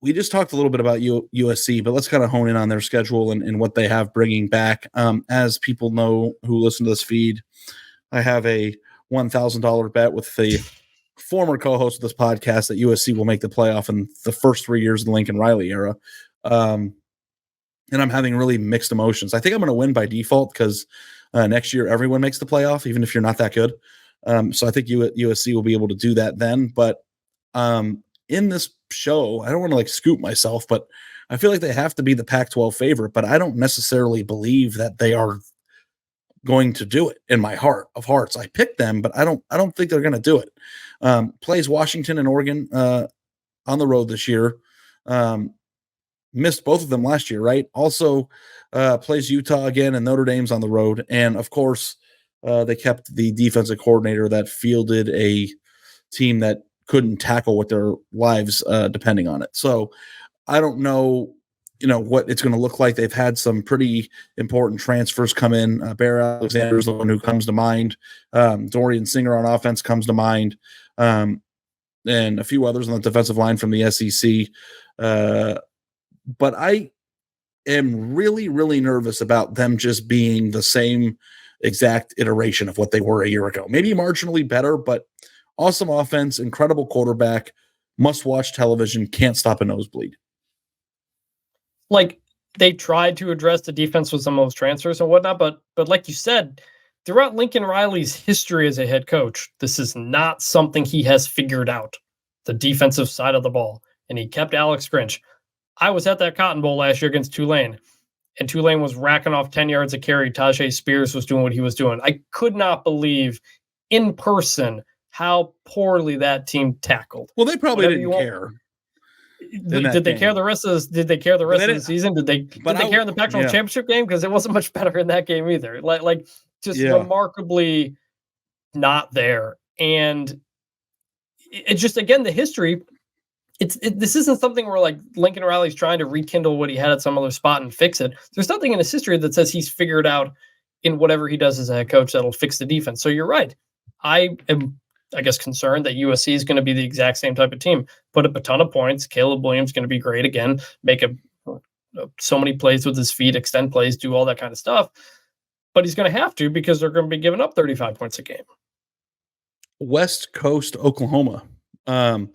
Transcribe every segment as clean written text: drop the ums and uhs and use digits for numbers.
we just talked a little bit about USC, but let's kind of hone in on their schedule and what they have bringing back. As people know who listen to this feed, I have a $1,000 bet with the former co-host of this podcast that USC will make the playoff in the first 3 years of the Lincoln Riley era. And I'm having really mixed emotions. I think I'm going to win by default because next year everyone makes the playoff, even if you're not that good. So I think USC will be able to do that then. But in this show, I don't want to like scoop myself, but I feel like they have to be the Pac-12 favorite, but I don't necessarily believe that they are going to do it in my heart of hearts. I picked them, but I don't think they're going to do it. Plays Washington and Oregon on the road this year. Missed both of them last year, right? Also plays Utah again, and Notre Dame's on the road. And of course, they kept the defensive coordinator that fielded a team that couldn't tackle with their lives depending on it. So I don't know, what it's going to look like. They've had some pretty important transfers come in. Bear Alexander is the one who comes to mind. Dorian Singer on offense comes to mind. And a few others on the defensive line from the SEC. But I am really, really nervous about them just being the same exact iteration of what they were a year ago. Maybe marginally better, but awesome offense, incredible quarterback, must-watch television, can't stop a nosebleed. Like, they tried to address the defense with some of those transfers and whatnot, but like you said, throughout Lincoln Riley's history as a head coach, this is not something he has figured out, the defensive side of the ball. And he kept Alex Grinch. I was at that Cotton Bowl last year against Tulane, and Tulane was racking off 10 yards a carry. Tajay Spears was doing what he was doing. I could not believe in person how poorly that team tackled. Well, they probably didn't care. Did they care the rest of the season? Did they care in the Pac-12 championship game? Because it wasn't much better in that game either. Remarkably not there. And it just, again, the history, this isn't something where like Lincoln Riley's trying to rekindle what he had at some other spot and fix it. There's nothing in his history that says he's figured out in whatever he does as a head coach that'll fix the defense. So you're right. I am, concerned that USC is going to be the exact same type of team. Put up a ton of points. Caleb Williams going to be great again. Make so many plays with his feet, extend plays, do all that kind of stuff. But he's going to have to because they're going to be giving up 35 points a game. West Coast, Oklahoma. And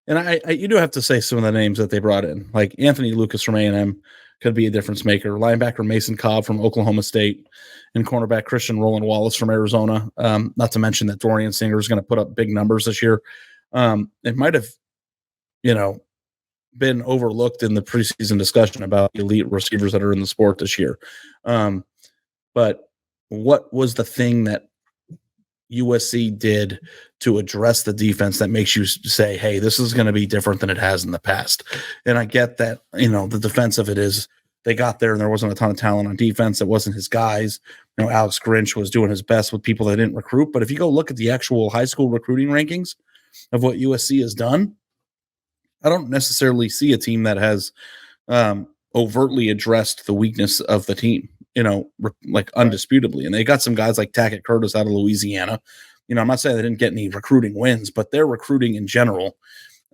I you do have to say some of the names that they brought in, like Anthony Lucas from A&M could be a difference maker. Linebacker Mason Cobb from Oklahoma State, and cornerback Christian Roland Wallace from Arizona. Not to mention that Dorian Singer is going to put up big numbers this year. It might have, been overlooked in the preseason discussion about elite receivers that are in the sport this year. But what was the thing that USC did to address the defense that makes you say, hey, this is going to be different than it has in the past? And I get that, the defense of it is they got there and there wasn't a ton of talent on defense. It wasn't his guys. Alex Grinch was doing his best with people that didn't recruit. But if you go look at the actual high school recruiting rankings of what USC has done, I don't necessarily see a team that has overtly addressed the weakness of the team, undisputably. And they got some guys like Tackett Curtis out of Louisiana. I'm not saying they didn't get any recruiting wins, but their recruiting in general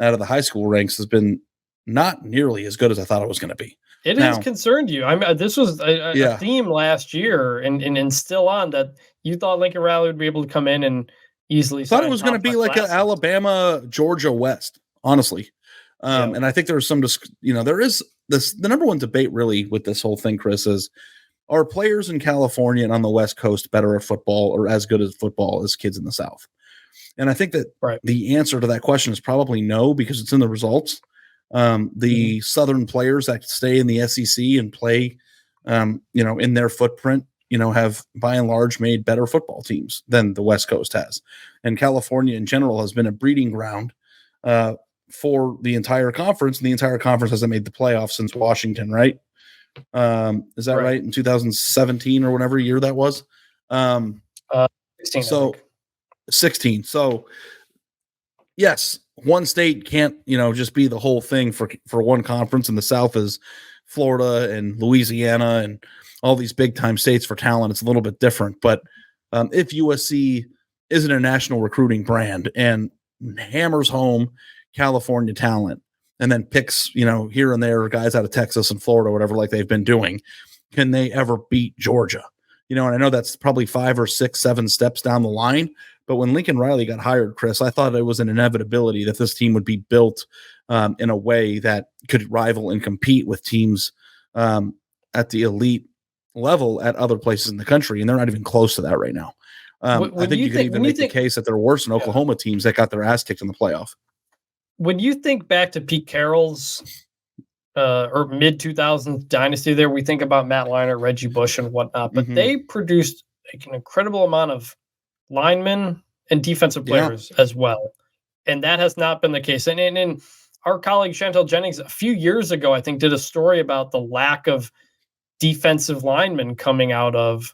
out of the high school ranks has been not nearly as good as I thought it was going to be. It has concerned you. This was a theme last year and still on that you thought Lincoln Riley would be able to come in and easily. I thought it was going to be like an Alabama, Georgia West, honestly. And I think there was some, there is the number one debate really with this whole thing, Chris, is are players in California and on the West Coast better at football or as good at football as kids in the South? And I think that the answer to that question is probably no, because it's in the results. The Southern players that stay in the SEC and play, in their footprint, have by and large made better football teams than the West Coast has. And California in general has been a breeding ground for the entire conference, and the entire conference hasn't made the playoffs since Washington, right? Is that right? In 2017 or whatever year that was? 16, so 16. So yes, one state can't, just be the whole thing for one conference, and the South is Florida and Louisiana and all these big time states for talent. It's a little bit different, but if USC isn't a national recruiting brand and hammers home California talent, and then picks, here and there guys out of Texas and Florida, whatever, like they've been doing, can they ever beat Georgia? And I know that's probably 5 or 6, 7 steps down the line. But when Lincoln Riley got hired, Chris, I thought it was an inevitability that this team would be built in a way that could rival and compete with teams at the elite level at other places in the country. And they're not even close to that right now. I think you can even make the case that they're worse than Oklahoma teams that got their ass kicked in the playoff. When you think back to Pete Carroll's or mid-2000s dynasty there, we think about Matt Leinart, Reggie Bush, and whatnot, but they produced an incredible amount of linemen and defensive players as well. And that has not been the case. And our colleague Chantel Jennings a few years ago, I think, did a story about the lack of defensive linemen coming out of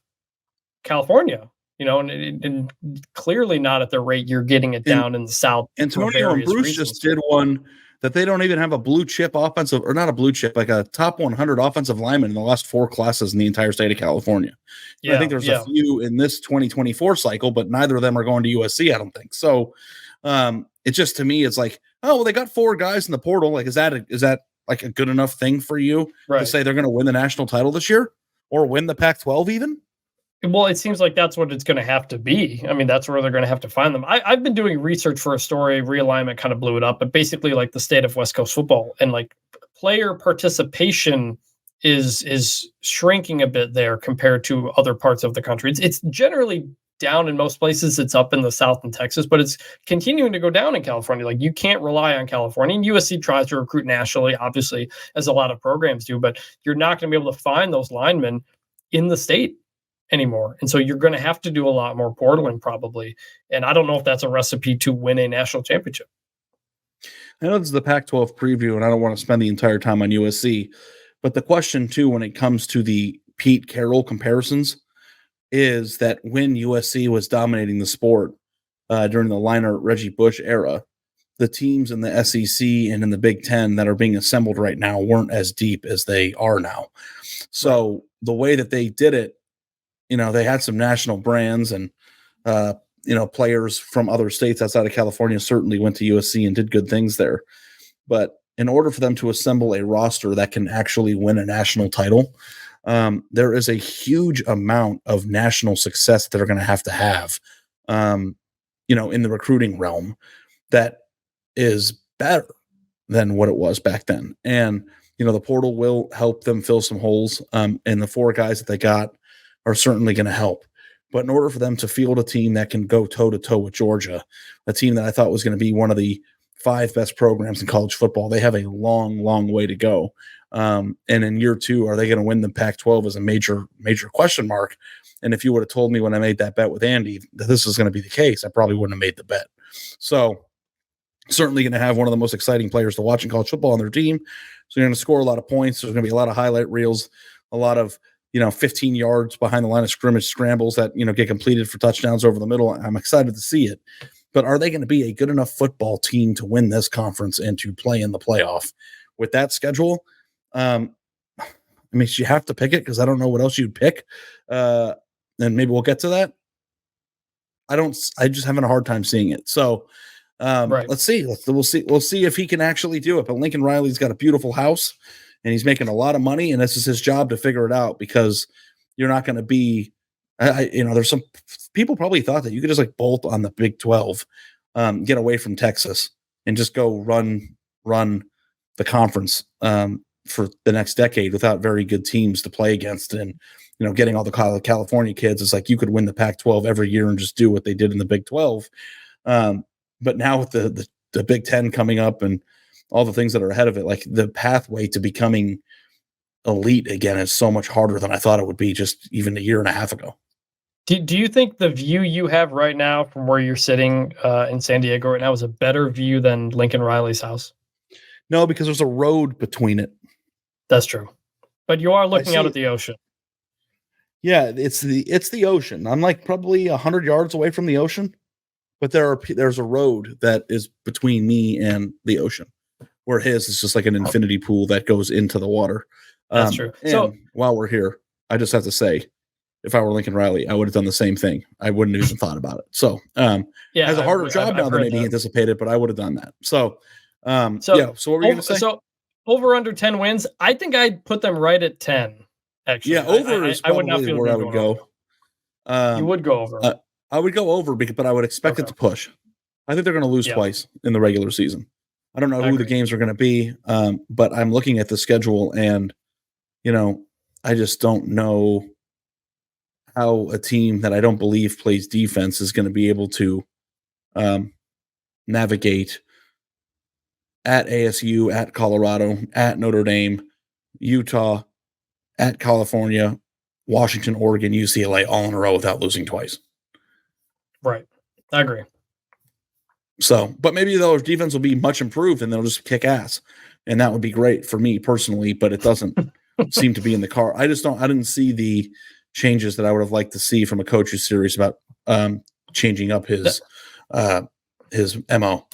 California, and clearly not at the rate you're getting it down in the South. Antonio and Bruce just did one that they don't even have a blue chip offensive, or not a blue chip, like a top 100 offensive lineman in the last 4 classes in the entire state of California. I think there's a few in this 2024 cycle, but neither of them are going to USC, I don't think. So it's just, to me, it's like, oh, well, they got 4 guys in the portal. Like, is that like a good enough thing for you to say they're going to win the national title this year or win the Pac-12 even? Well, it seems like that's what it's going to have to be. I mean, that's where they're going to have to find them. I've been doing research for a story. Realignment kind of blew it up, but basically, like, the state of West Coast football and like player participation is shrinking a bit there compared to other parts of the country. It's generally down in most places. It's up in the South and Texas, but it's continuing to go down in California. Like, you can't rely on California. And USC tries to recruit nationally, obviously, as a lot of programs do, but you're not going to be able to find those linemen in the state anymore. And so you're going to have to do a lot more portaling probably. And I don't know if that's a recipe to win a national championship. I know this is the Pac-12 preview, and I don't want to spend the entire time on USC, but the question too, when it comes to the Pete Carroll comparisons, is that when USC was dominating the sport during the Leinart Reggie Bush era, the teams in the SEC and in the Big Ten that are being assembled right now weren't as deep as they are now. So the way that they did it, they had some national brands, and players from other states outside of California certainly went to USC and did good things there. But in order for them to assemble a roster that can actually win a national title, there is a huge amount of national success that they're going to have, in the recruiting realm that is better than what it was back then. And, the portal will help them fill some holes. And the 4 guys that they got are certainly going to help. But in order for them to field a team that can go toe-to-toe with Georgia, a team that I thought was going to be one of the 5 best programs in college football, they have a long, long way to go. And in year 2, are they going to win the Pac-12 is a major, major question mark. And if you would have told me when I made that bet with Andy that this was going to be the case, I probably wouldn't have made the bet. So certainly going to have one of the most exciting players to watch in college football on their team. So you're going to score a lot of points. There's going to be a lot of highlight reels, a lot of 15 yards behind the line of scrimmage scrambles that, get completed for touchdowns over the middle. I'm excited to see it. But are they going to be a good enough football team to win this conference and to play in the playoff with that schedule? You have to pick it because I don't know what else you'd pick. And maybe we'll get to that. I just having a hard time seeing it. So let's see. We'll see if he can actually do it. But Lincoln Riley's got a beautiful house, and he's making a lot of money, and this is his job to figure it out, because you're not going to be, there's some people probably thought that you could just like bolt on the Big 12, get away from Texas and just go run the conference for the next decade without very good teams to play against. And, getting all the California kids, it's like you could win the Pac-12 every year and just do what they did in the Big 12. But now with the Big 10 coming up and all the things that are ahead of it, like the pathway to becoming elite again is so much harder than I thought it would be just even a year and a half ago. Do you think the view you have right now from where you're sitting in San Diego right now is a better view than Lincoln Riley's house? No, because there's a road between it. That's true. But you are looking out at the ocean. Yeah, it's the ocean. I'm like probably 100 yards away from the ocean, but there's a road that is between me and the ocean, where his is just like an infinity pool that goes into the water. That's true. So while we're here, I just have to say, if I were Lincoln Riley, I would have done the same thing. I wouldn't have even thought about it. So has a harder job now than maybe anticipated, but I would have done that. So So yeah. So what were you going to say? So over under 10 wins. I think I'd put them right at 10. Actually, Yeah, over is I would not probably feel where I good would going over. go. You would go over. I would go over but I would expect it Okay. to push. I think they're going to lose Yeah. twice in the regular season. I don't know I who the agree. games are going to be, but I'm looking at the schedule and, I just don't know how a team that I don't believe plays defense is going to be able to navigate at ASU, at Colorado, at Notre Dame, Utah, at California, Washington, Oregon, UCLA, all in a row without losing twice. Right. I agree. So, but maybe their defense will be much improved and they'll just kick ass. And that would be great for me personally, but it doesn't seem to be in the car. I didn't see the changes that I would have liked to see from a coach who's serious about changing up his MO.